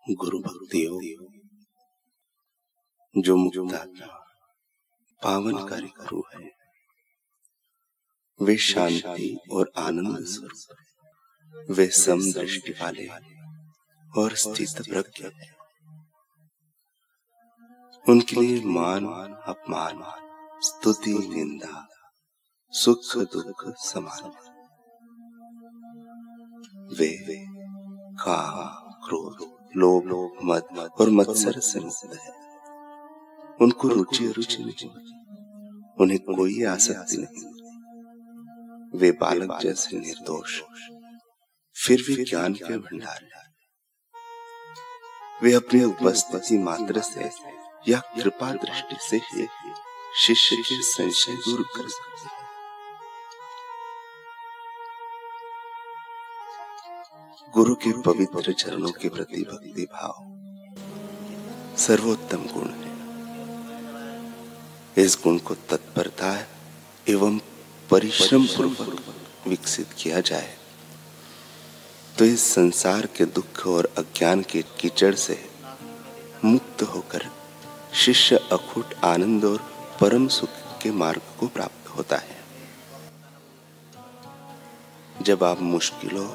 गुरु भक्ति योग जो मुक्तात्मा पावनकारी गुरु है, वे शांति और आनंद स्वरूप, वे सम दृष्टि वाले और स्थित प्रज्ञ है। उनके लिए मान अपमान, स्तुति निंदा, सुख दुख समान। वे काम क्रोध लोभ मद और मत्सर से मुक्त है। उनको रुचि अरुचि नहीं, उन्हें कोई आसक्ति नहीं। वे बालक जैसे निर्दोष, फिर भी ज्ञान के भंडार है। वे अपनी उपस्थिति मात्र से या कृपा दृष्टि से ही शिष्य के संशय दूर कर सकते हैं। गुरु के पवित्र चरणों के प्रति भक्ति भाव सर्वोत्तम गुण है। इस गुण को तत्परता एवं परिश्रम पूर्वक विकसित किया जाए तो इस संसार के दुख और अज्ञान के कीचड़ से मुक्त होकर शिष्य अखूट आनंद और परम सुख के मार्ग को प्राप्त होता है। जब आप मुश्किलों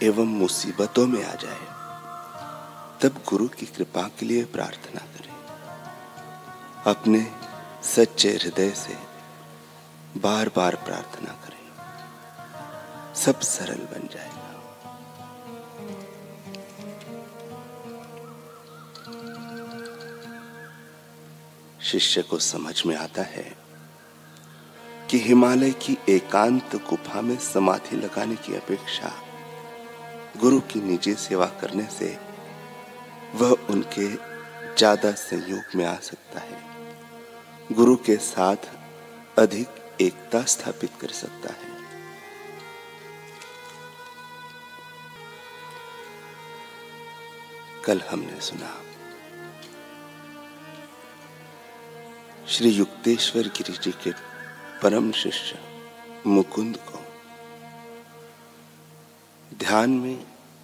एवं मुसीबतों में आ जाए तब गुरु की कृपा के लिए प्रार्थना करें। अपने सच्चे हृदय से बार बार प्रार्थना करें, सब सरल बन जाएगा। शिष्य को समझ में आता है कि हिमालय की एकांत गुफा में समाधि लगाने की अपेक्षा गुरु की निजी सेवा करने से वह उनके ज्यादा संयोग में आ सकता है, गुरु के साथ अधिक एकता स्थापित कर सकता है। कल हमने सुना श्री युक्तेश्वर गिरी जी के परम शिष्य मुकुंद को ध्यान में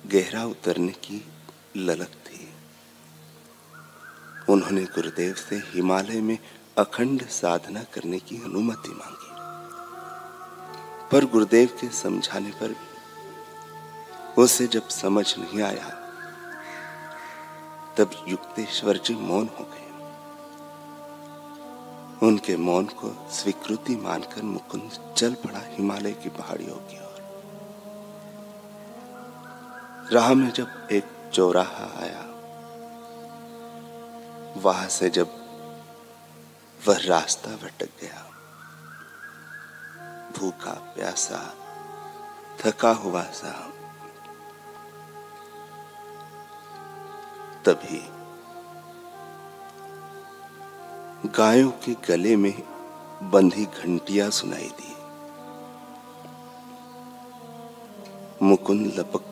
गहरा उतरने की ललक थी। उन्होंने गुरुदेव से हिमालय में अखंड साधना करने की अनुमति मांगी, पर गुरुदेव के समझाने पर भी उसे जब समझ नहीं आया तब युक्तेश्वर जी मौन हो गए। उनके मौन को स्वीकृति मानकर मुकुंद चल पड़ा हिमालय की पहाड़ियों की ओर। राह में जब एक चौराहा आया, वहां से जब वह रास्ता भटक गया, भूखा प्यासा थका हुआ सा, तभी गायों के गले में बंधी घंटियां सुनाई दी। मुकुंद लपक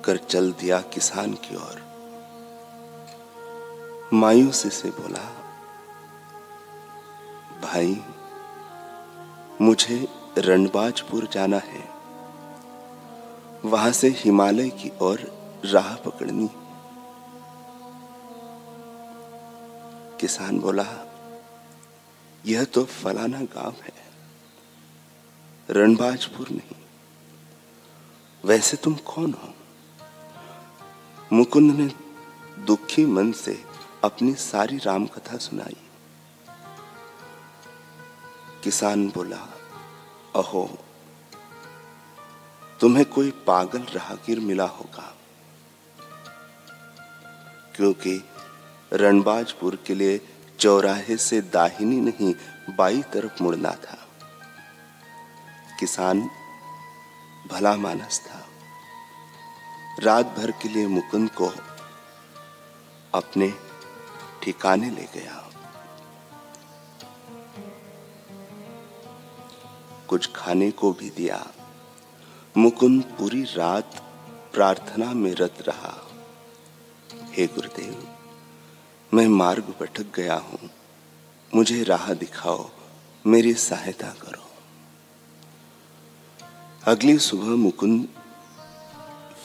कर चल दिया किसान की ओर। मायूसी से बोला, भाई मुझे रणबाजपुर जाना है, वहां से हिमालय की ओर राह पकड़नी। किसान बोला, यह तो फलाना गांव है, रणबाजपुर नहीं। वैसे तुम कौन हो? मुकुंद ने दुखी मन से अपनी सारी राम कथा सुनाई। किसान बोला, अहो तुम्हें कोई पागल राहगीर मिला होगा, क्योंकि रणबाजपुर के लिए चौराहे से दाहिनी नहीं बाईं तरफ मुड़ना था। किसान भला मानस था। रात भर के लिए मुकुंद को अपने ठिकाने ले गया। कुछ खाने को भी दिया। मुकुंद पूरी रात प्रार्थना में रत रहा। हे गुरुदेव, मैं मार्ग भटक गया हूं, मुझे राह दिखाओ, मेरी सहायता करो। अगली सुबह मुकुंद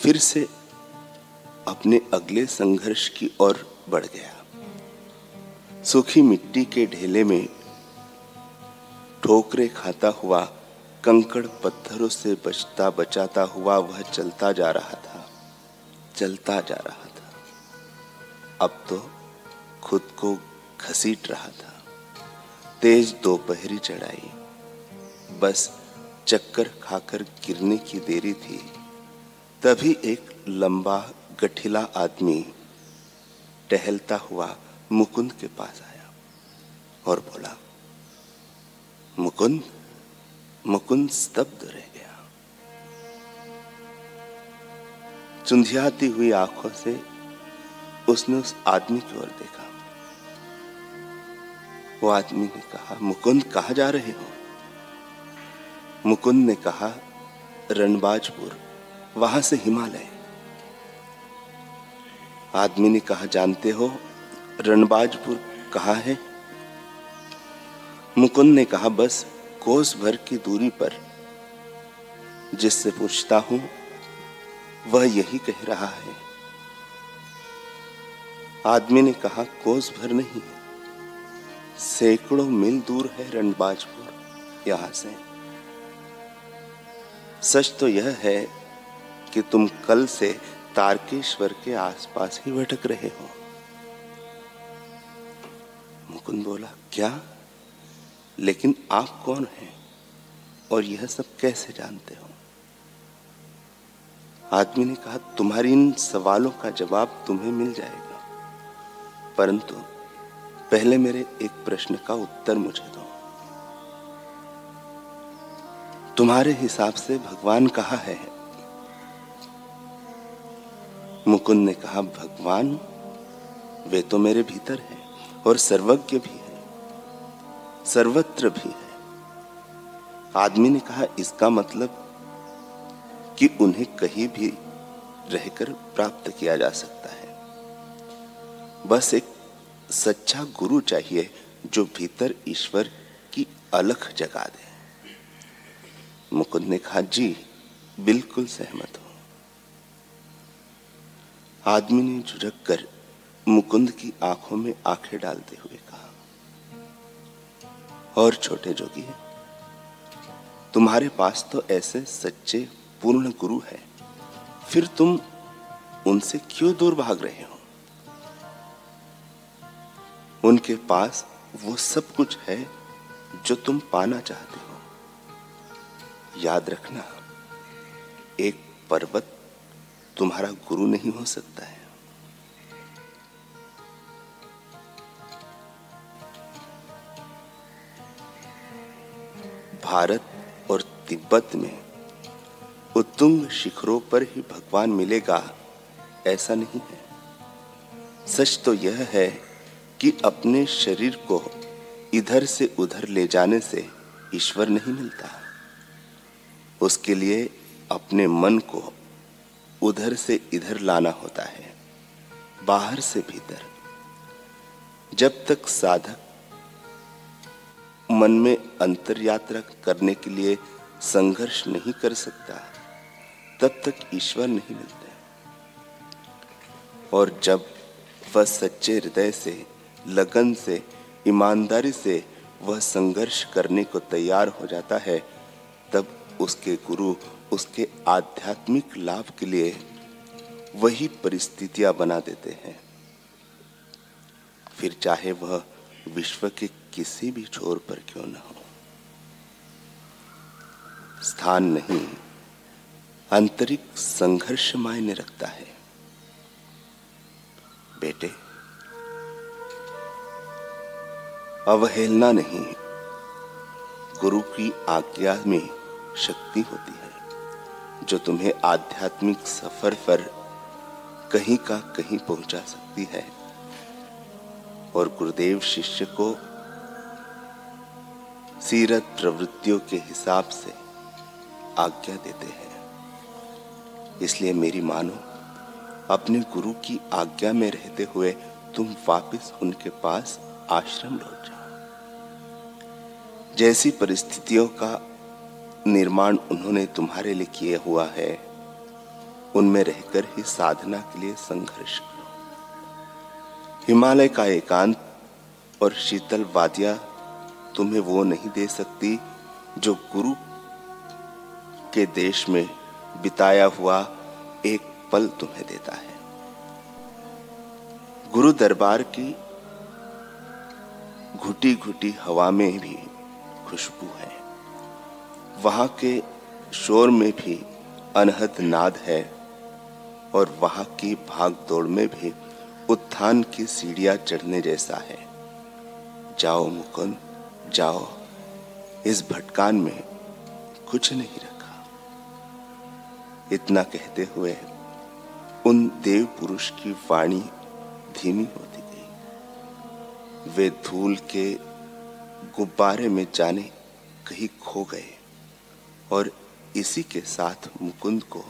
फिर से अपने अगले संघर्ष की ओर बढ़ गया। सूखी मिट्टी के ढेले में ठोकरे खाता हुआ, कंकड़ पत्थरों से बचाता हुआ वह चलता जा रहा था। अब तो खुद को घसीट रहा था। तेज दोपहरी चढ़ाई, बस चक्कर खाकर गिरने की देरी थी। तभी एक लंबा गठिला आदमी टहलता हुआ मुकुंद के पास आया और बोला, मुकुंद। मुकुंद स्तब्ध रह गया। चुंधियाती हुई आंखों से उसने उस आदमी की ओर देखा। वो आदमी ने कहा, मुकुंद कहाँ जा रहे हो? मुकुंद ने कहा, रणबाजपुर, वहां से हिमालय। आदमी ने कहा, जानते हो रणबाजपुर कहाँ है? मुकुंद ने कहा, बस कोस भर की दूरी पर। जिससे पूछता हूं वह यही कह रहा है। आदमी ने कहा, कोस भर नहीं, सैकड़ों मील दूर है रणबाजपुर यहां से। सच तो यह है कि तुम कल से तारकेश्वर के आसपास ही भटक रहे हो। मुकुंद बोला, क्या? लेकिन आप कौन हैं और यह सब कैसे जानते हो? आदमी ने कहा, तुम्हारी इन सवालों का जवाब तुम्हें मिल जाएगा, परंतु पहले मेरे एक प्रश्न का उत्तर मुझे दो। तुम्हारे हिसाब से भगवान कहाँ है? मुकुंद ने कहा, भगवान वे तो मेरे भीतर है और सर्वज्ञ भी है, सर्वत्र भी है। आदमी ने कहा, इसका मतलब कि उन्हें कहीं भी रहकर प्राप्त किया जा सकता है। बस एक सच्चा गुरु चाहिए जो भीतर ईश्वर की अलख जगा दे। मुकुंद ने कहा, जी बिल्कुल सहमत हूं। आदमी ने झुझक कर मुकुंद की आंखों में आंखें डालते हुए कहा, और छोटे जोगी, तुम्हारे पास तो ऐसे सच्चे पूर्ण गुरु है, फिर तुम उनसे क्यों दूर भाग रहे हो? उनके पास वो सब कुछ है जो तुम पाना चाहते हो। याद रखना, एक पर्वत तुम्हारा गुरु नहीं हो सकता है। भारत और तिब्बत में उत्तुंग शिखरों पर ही भगवान मिलेगा ऐसा नहीं है। सच तो यह है कि अपने शरीर को इधर से उधर ले जाने से ईश्वर नहीं मिलता। उसके लिए अपने मन को उधर से इधर लाना होता है, बाहर से भीतर। जब तक साधक मन में अंतर यात्रा करने के लिए संघर्ष नहीं कर सकता, तब तक ईश्वर नहीं मिलते। और जब वह सच्चे हृदय से, लगन से, ईमानदारी से वह संघर्ष करने को तैयार हो जाता है, तब उसके गुरु उसके आध्यात्मिक लाभ के लिए वही परिस्थितियां बना देते हैं। फिर चाहे वह विश्व के किसी भी छोर पर क्यों न हो। स्थान नहीं, आंतरिक संघर्ष मायने रखता है। बेटे, अवहेलना नहीं, गुरु की आज्ञा में शक्ति होती है जो तुम्हें आध्यात्मिक सफर पर कहीं का कहीं पहुंचा सकती है। और गुरुदेव शिष्य को सीरत प्रवृत्तियों के हिसाब से आज्ञा देते हैं। इसलिए मेरी मानो, अपने गुरु की आज्ञा में रहते हुए तुम वापस उनके पास आश्रम लौट जाओ। जैसी परिस्थितियों का निर्माण उन्होंने तुम्हारे लिए किया हुआ है, उनमें रहकर ही साधना के लिए संघर्ष करो। हिमालय का एकांत और शीतल वादियां तुम्हें वो नहीं दे सकती जो गुरु के देश में बिताया हुआ एक पल तुम्हें देता है। गुरु दरबार की घुटी घुटी हवा में भी खुशबू है, वहां के शोर में भी अनहद नाद है, और वहां की भाग दौड़ में भी उत्थान की सीढ़ियां चढ़ने जैसा है। जाओ मुकुंद जाओ, इस भटकान में कुछ नहीं रखा। इतना कहते हुए उन देव पुरुष की वाणी धीमी होती गई। वे धूल के गुब्बारे में जाने कहीं खो गए, और इसी के साथ मुकुंद को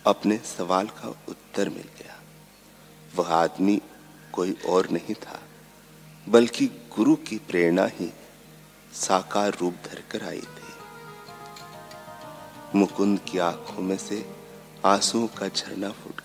अपने सवाल का उत्तर मिल गया। वह आदमी कोई और नहीं था, बल्कि गुरु की प्रेरणा ही साकार रूप धरकर आई थी। मुकुंद की आंखों में से आंसुओं का झरना फूट